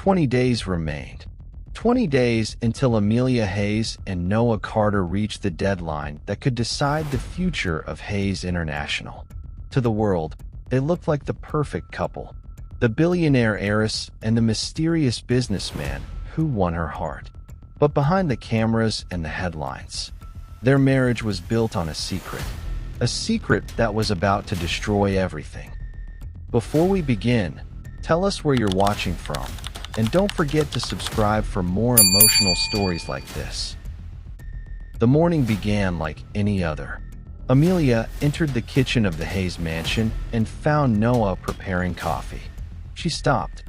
20 days remained. 20 days until Amelia Hayes and Noah Carter reached the deadline that could decide the future of Hayes International. To the world, they looked like the perfect couple. The billionaire heiress and the mysterious businessman who won her heart. But behind the cameras and the headlines, their marriage was built on a secret that was about to destroy everything. Before we begin, tell us where you're watching from, and don't forget to subscribe for more emotional stories like this. The morning began like any other. Amelia entered the kitchen of the Hayes mansion and found Noah preparing coffee. She stopped.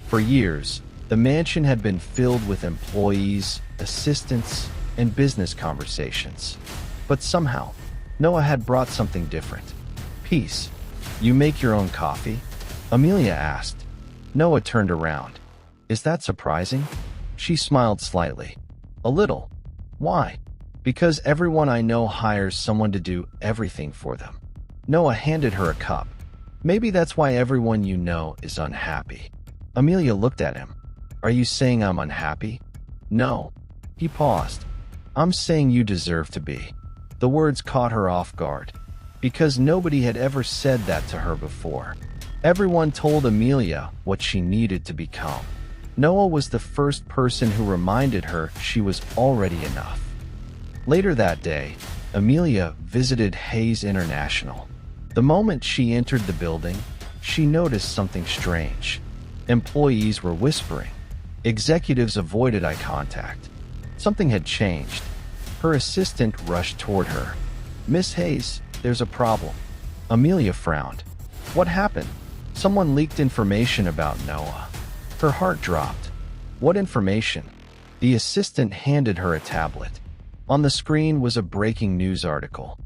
For years, the mansion had been filled with employees, assistants, and business conversations. But somehow, Noah had brought something different. Peace. You make your own coffee? Amelia asked. Noah turned around. Is that surprising? She smiled slightly. A little. Why? Because everyone I know hires someone to do everything for them. Noah handed her a cup. Maybe that's why everyone you know is unhappy. Amelia looked at him. Are you saying I'm unhappy? No. He paused. I'm saying you deserve to be. The words caught her off guard, because nobody had ever said that to her before. Everyone told Amelia what she needed to become. Noah was the first person who reminded her she was already enough. Later that day, Amelia visited Hayes International. The moment she entered the building, she noticed something strange. Employees were whispering. Executives avoided eye contact. Something had changed. Her assistant rushed toward her. Miss Hayes, there's a problem. Amelia frowned. What happened? Someone leaked information about Noah. Her heart dropped. What information? The assistant handed her a tablet. On the screen was a breaking news article.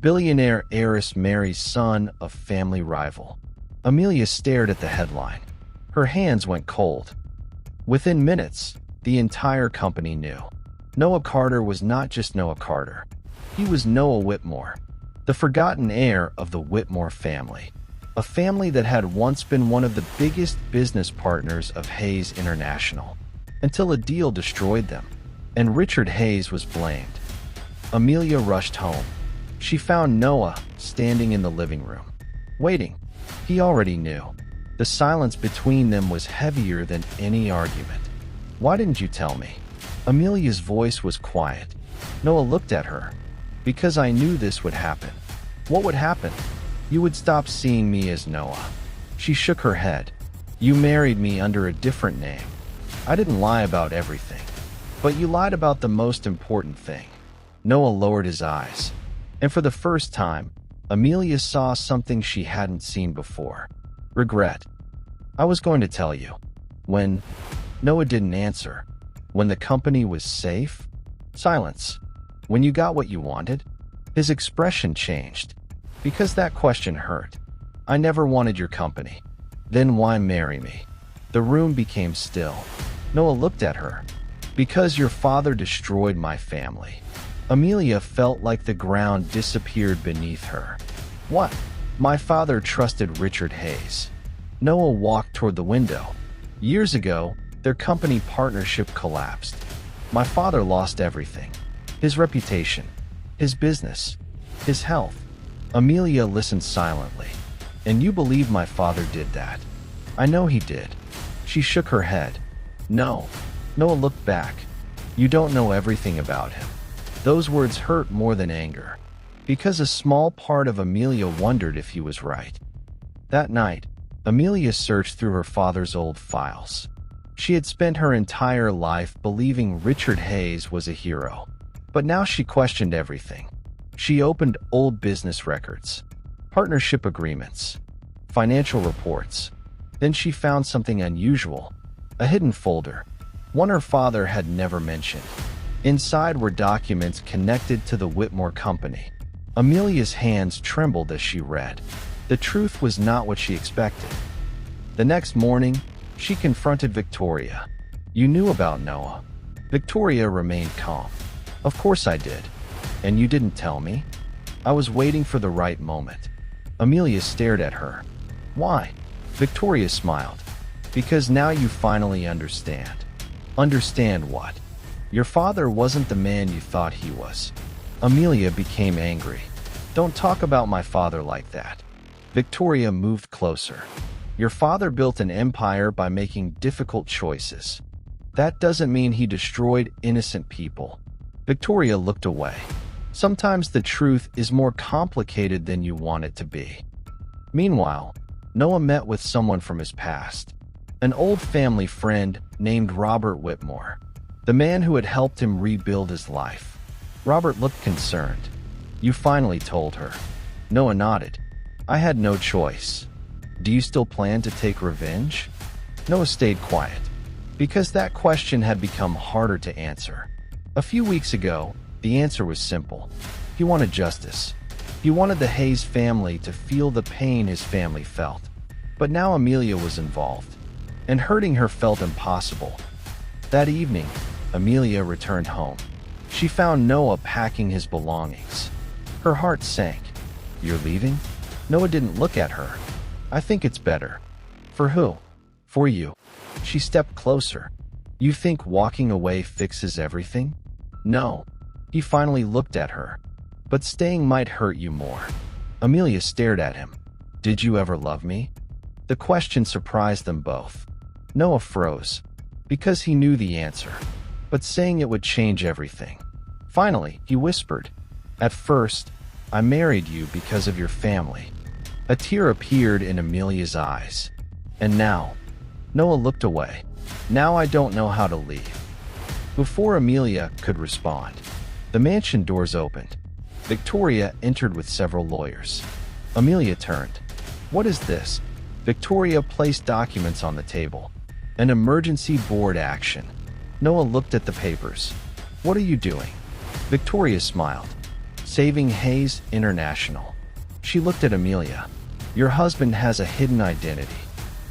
Billionaire heiress marries son of family rival. Amelia stared at the headline. Her hands went cold. Within minutes, the entire company knew. Noah Carter was not just Noah Carter. He was Noah Whitmore, the forgotten heir of the Whitmore family, a family that had once been one of the biggest business partners of Hayes International, until a deal destroyed them, and Richard Hayes was blamed. Amelia rushed home. She found Noah standing in the living room, waiting. He already knew. The silence between them was heavier than any argument. Why didn't you tell me? Amelia's voice was quiet. Noah looked at her. Because I knew this would happen. What would happen? You would stop seeing me as Noah. She shook her head. You married me under a different name. I didn't lie about everything. But you lied about the most important thing. Noah lowered his eyes. And for the first time, Amelia saw something she hadn't seen before. Regret. I was going to tell you. When Noah didn't answer. When the company was safe? Silence. When you got what you wanted? His expression changed. Because that question hurt. I never wanted your company. Then why marry me? The room became still. Noah looked at her. Because your father destroyed my family. Amelia felt like the ground disappeared beneath her. What? My father trusted Richard Hayes. Noah walked toward the window. Years ago, their company partnership collapsed. My father lost everything. His reputation, his business, his health. Amelia listened silently. And you believe my father did that? I know he did. She shook her head. No. Noah looked back. You don't know everything about him. Those words hurt more than anger. Because a small part of Amelia wondered if he was right. That night, Amelia searched through her father's old files. She had spent her entire life believing Richard Hayes was a hero. But now she questioned everything. She opened old business records, partnership agreements, financial reports. Then she found something unusual, a hidden folder, one her father had never mentioned. Inside were documents connected to the Whitmore Company. Amelia's hands trembled as she read. The truth was not what she expected. The next morning, she confronted Victoria. You knew about Noah. Victoria remained calm. Of course I did. And you didn't tell me? I was waiting for the right moment. Amelia stared at her. Why? Victoria smiled. Because now you finally understand. Understand what? Your father wasn't the man you thought he was. Amelia became angry. Don't talk about my father like that. Victoria moved closer. Your father built an empire by making difficult choices. That doesn't mean he destroyed innocent people. Victoria looked away. Sometimes the truth is more complicated than you want it to be. Meanwhile, Noah met with someone from his past. An old family friend named Robert Whitmore. The man who had helped him rebuild his life. Robert looked concerned. You finally told her. Noah nodded. I had no choice. Do you still plan to take revenge? Noah stayed quiet, because that question had become harder to answer. A few weeks ago, the answer was simple. He wanted justice. He wanted the Hayes family to feel the pain his family felt. But now Amelia was involved, and hurting her felt impossible. That evening, Amelia returned home. She found Noah packing his belongings. Her heart sank. You're leaving? Noah didn't look at her. I think it's better. For who? For you. She stepped closer. You think walking away fixes everything? No. He finally looked at her. But staying might hurt you more. Amelia stared at him. Did you ever love me? The question surprised them both. Noah froze, because he knew the answer, but saying it would change everything. Finally, he whispered, At first, I married you because of your family. A tear appeared in Amelia's eyes. And now? Noah looked away. Now I don't know how to leave. Before Amelia could respond, the mansion doors opened. Victoria entered with several lawyers. Amelia turned. What is this? Victoria placed documents on the table. An emergency board action. Noah looked at the papers. What are you doing? Victoria smiled. Saving Hayes International. She looked at Amelia. Your husband has a hidden identity.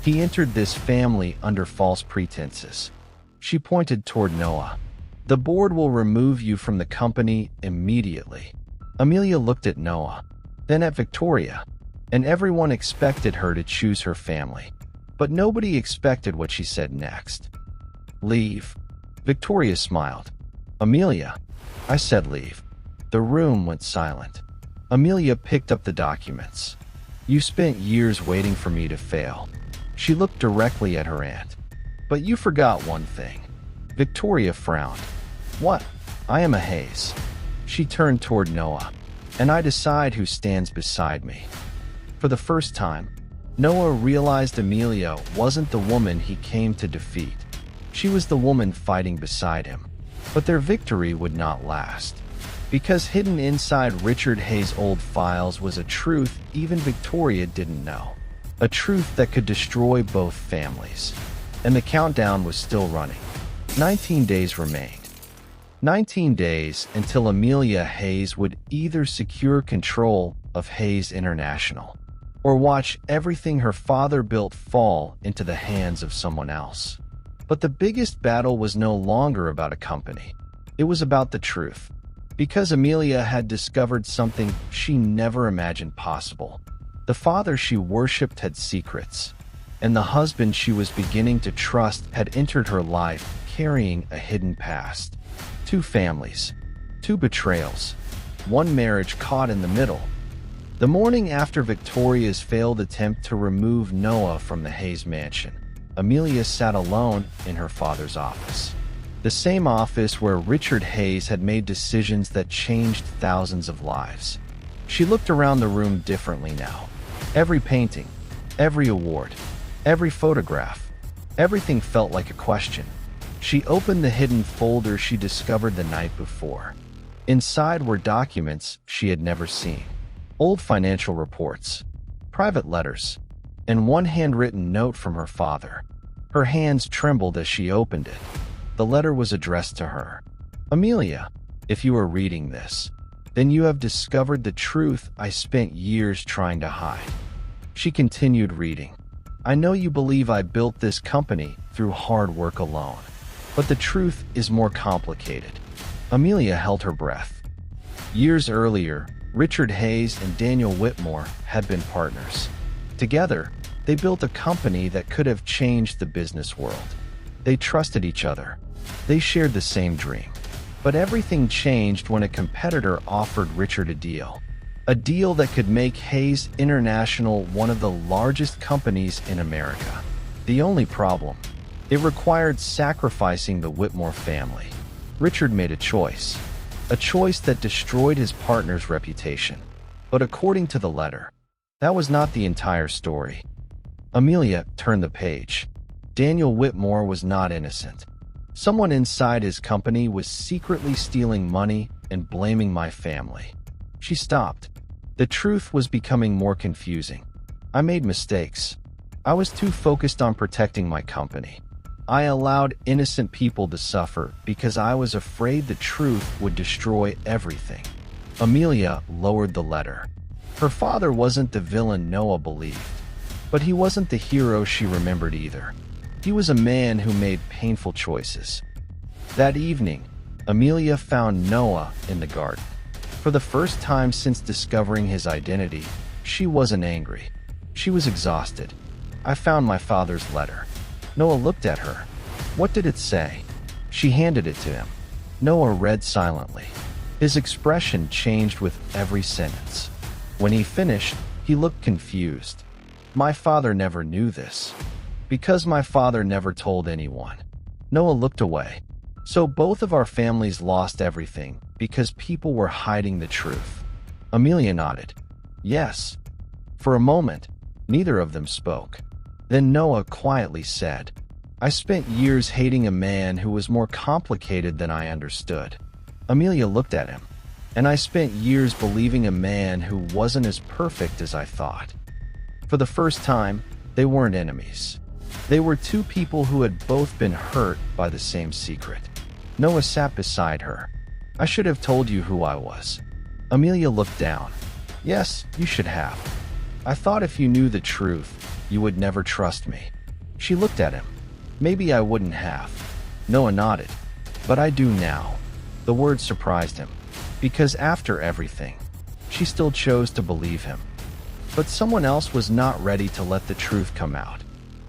He entered this family under false pretenses. She pointed toward Noah. The board will remove you from the company immediately. Amelia looked at Noah, then at Victoria, and everyone expected her to choose her family. But nobody expected what she said next. Leave. Victoria smiled. Amelia, I said leave. The room went silent. Amelia picked up the documents. You spent years waiting for me to fail. She looked directly at her aunt. But you forgot one thing. Victoria frowned. What? I am a Hayes. She turned toward Noah. And I decide who stands beside me. For the first time, Noah realized Amelia wasn't the woman he came to defeat. She was the woman fighting beside him. But their victory would not last. Because hidden inside Richard Hayes' old files was a truth even Victoria didn't know. A truth that could destroy both families. And the countdown was still running. 19 days remained. 19 days until Amelia Hayes would either secure control of Hayes International or watch everything her father built fall into the hands of someone else. But the biggest battle was no longer about a company. It was about the truth. Because Amelia had discovered something she never imagined possible. The father she worshipped had secrets, and the husband she was beginning to trust had entered her life carrying a hidden past. 2 families, 2 betrayals, 1 marriage caught in the middle. The morning after Victoria's failed attempt to remove Noah from the Hayes mansion, Amelia sat alone in her father's office. The same office where Richard Hayes had made decisions that changed thousands of lives. She looked around the room differently now. Every painting, every award, every photograph, everything felt like a question. She opened the hidden folder she discovered the night before. Inside were documents she had never seen. Old financial reports, private letters, and 1 handwritten note from her father. Her hands trembled as she opened it. The letter was addressed to her. Amelia, if you are reading this, then you have discovered the truth I spent years trying to hide. She continued reading. I know you believe I built this company through hard work alone, but the truth is more complicated. Amelia held her breath. Years earlier, Richard Hayes and Daniel Whitmore had been partners. Together, They built a company that could have changed the business world. They trusted each other. They shared the same dream. But everything changed when a competitor offered Richard a deal. A deal that could make Hayes International one of the largest companies in America. The only problem, it required sacrificing the Whitmore family. Richard made a choice that destroyed his partner's reputation. But according to the letter, that was not the entire story. Amelia turned the page. Daniel Whitmore was not innocent. Someone inside his company was secretly stealing money and blaming my family. She stopped. The truth was becoming more confusing. I made mistakes. I was too focused on protecting my company. I allowed innocent people to suffer because I was afraid the truth would destroy everything. Amelia lowered the letter. Her father wasn't the villain Noah believed, but he wasn't the hero she remembered either. He was a man who made painful choices. That evening, Amelia found Noah in the garden. For the first time since discovering his identity, she wasn't angry. She was exhausted. I found my father's letter. Noah looked at her. What did it say? She handed it to him. Noah read silently. His expression changed with every sentence. When he finished, he looked confused. My father never knew this. Because my father never told anyone. Noah looked away. So both of our families lost everything because people were hiding the truth. Amelia nodded. Yes. For a moment, neither of them spoke. Then Noah quietly said, I spent years hating a man who was more complicated than I understood. Amelia looked at him. And I spent years believing a man who wasn't as perfect as I thought. For the first time, they weren't enemies. They were two people who had both been hurt by the same secret. Noah sat beside her. I should have told you who I was. Amelia looked down. Yes, you should have. I thought if you knew the truth, you would never trust me. She looked at him. Maybe I wouldn't have. Noah nodded. But I do now. The word surprised him. Because after everything, she still chose to believe him. But someone else was not ready to let the truth come out.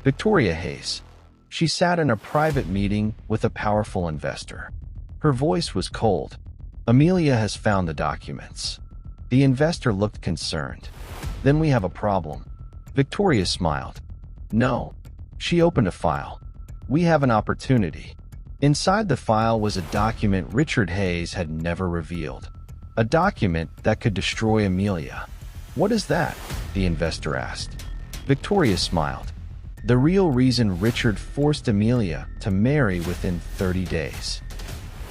Victoria Hayes. She sat in a private meeting with a powerful investor. Her voice was cold. Amelia has found the documents. The investor looked concerned. Then we have a problem. Victoria smiled. No. She opened a file. We have an opportunity. Inside the file was a document Richard Hayes had never revealed. A document that could destroy Amelia. What is that? The investor asked. Victoria smiled. The real reason Richard forced Amelia to marry within 30 days.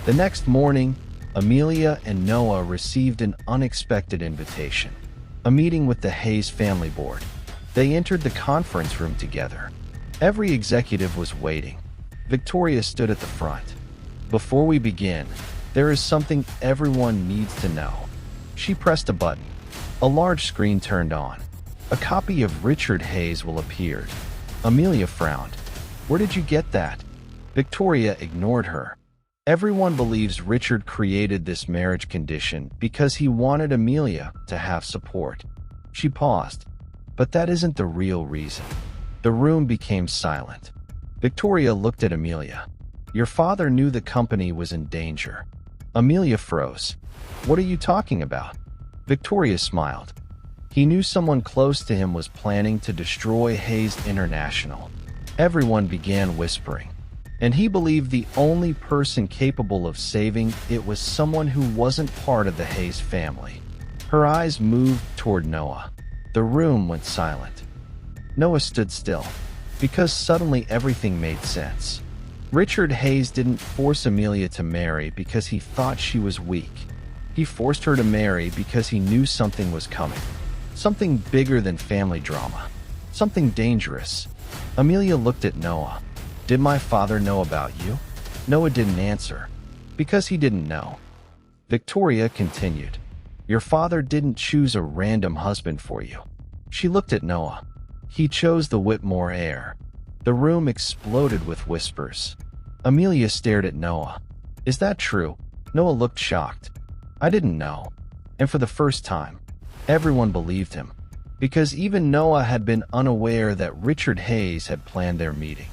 The next morning, Amelia and Noah received an unexpected invitation. A meeting with the Hayes family board. They entered the conference room together. Every executive was waiting. Victoria stood at the front. Before we begin, there is something everyone needs to know. She pressed a button. A large screen turned on. A copy of Richard Hayes will appear. Amelia frowned. Where did you get that? Victoria ignored her. Everyone believes Richard created this marriage condition because he wanted Amelia to have support. She paused. But that isn't the real reason. The room became silent. Victoria looked at Amelia. Your father knew the company was in danger. Amelia froze. What are you talking about? Victoria smiled. He knew someone close to him was planning to destroy Hayes International. Everyone began whispering. And he believed the only person capable of saving it was someone who wasn't part of the Hayes family. Her eyes moved toward Noah. The room went silent. Noah stood still. Because suddenly everything made sense. Richard Hayes didn't force Amelia to marry because he thought she was weak. He forced her to marry because he knew something was coming. Something bigger than family drama. Something dangerous. Amelia looked at Noah. Did my father know about you? Noah didn't answer. Because he didn't know. Victoria continued. Your father didn't choose a random husband for you. She looked at Noah. He chose the Whitmore heir. The room exploded with whispers. Amelia stared at Noah. Is that true? Noah looked shocked. I didn't know. And for the first time, everyone believed him. because even Noah had been unaware that Richard Hayes had planned their meeting.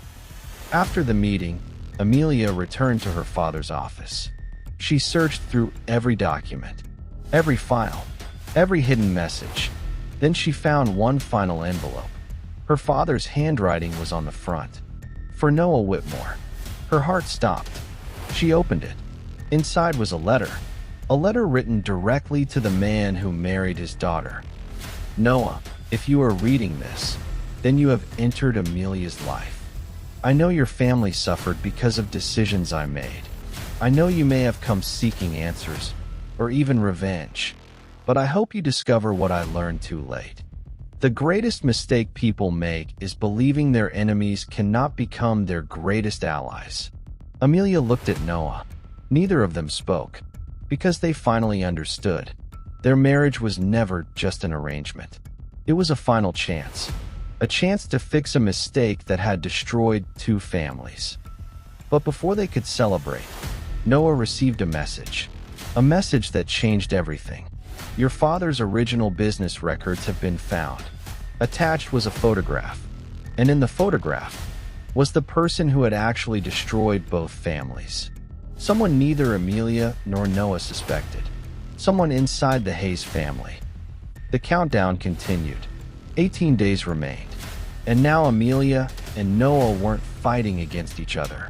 After the meeting, Amelia returned to her father's office. She searched through every document, every file, every hidden message. Then she found one final envelope. Her father's handwriting was on the front. For Noah Whitmore. Her heart stopped. She opened it. Inside was a letter written directly to the man who married his daughter. Noah, if you are reading this, then you have entered Amelia's life. I know your family suffered because of decisions I made. I know you may have come seeking answers, or even revenge, but I hope you discover what I learned too late. The greatest mistake people make is believing their enemies cannot become their greatest allies. Amelia looked at Noah. Neither of them spoke, because they finally understood. Their marriage was never just an arrangement. It was a final chance. A chance to fix a mistake that had destroyed two families. But before they could celebrate, Noah received a message that changed everything. Your father's original business records have been found. Attached was a photograph, and in the photograph was the person who had actually destroyed both families. Someone neither Amelia nor Noah suspected. Someone inside the Hayes family. The countdown continued. 18 days remained. And now Amelia and Noah weren't fighting against each other.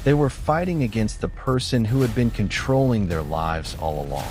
They were fighting against the person who had been controlling their lives all along.